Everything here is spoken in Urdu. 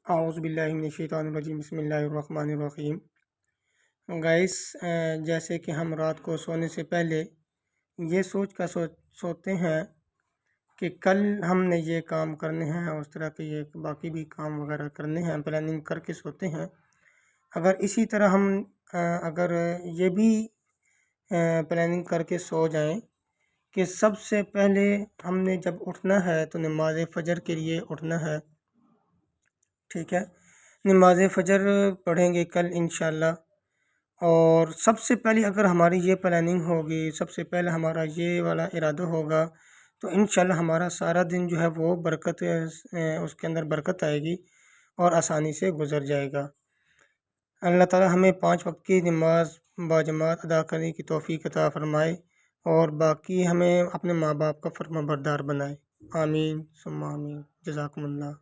اعوذ باللہ من الشیطان الرجیم، بسم اللہ الرحمن الرحیم۔ گائس، جیسے کہ ہم رات کو سونے سے پہلے یہ سوچ کر سوتے ہیں کہ کل ہم نے یہ کام کرنے ہیں اور اس طرح کے یہ باقی بھی کام وغیرہ کرنے ہیں، پلاننگ کر کے سوتے ہیں۔ اگر اسی طرح ہم اگر یہ بھی پلاننگ کر کے سو جائیں کہ سب سے پہلے ہم نے جب اٹھنا ہے تو نماز فجر کے لیے اٹھنا ہے، ٹھیک ہے، نماز فجر پڑھیں گے کل انشاءاللہ۔ اور سب سے پہلے اگر ہماری یہ پلاننگ ہوگی، سب سے پہلے ہمارا یہ والا ارادہ ہوگا تو انشاءاللہ ہمارا سارا دن جو ہے وہ برکت، اس کے اندر برکت آئے گی اور آسانی سے گزر جائے گا۔ اللہ تعالی ہمیں 5 وقت کی نماز باجماعت ادا کرنے کی توفیق عطا فرمائے اور باقی ہمیں اپنے ماں باپ کا فرما بردار بنائے۔ آمین ثم آمین۔ جزاکم اللہ۔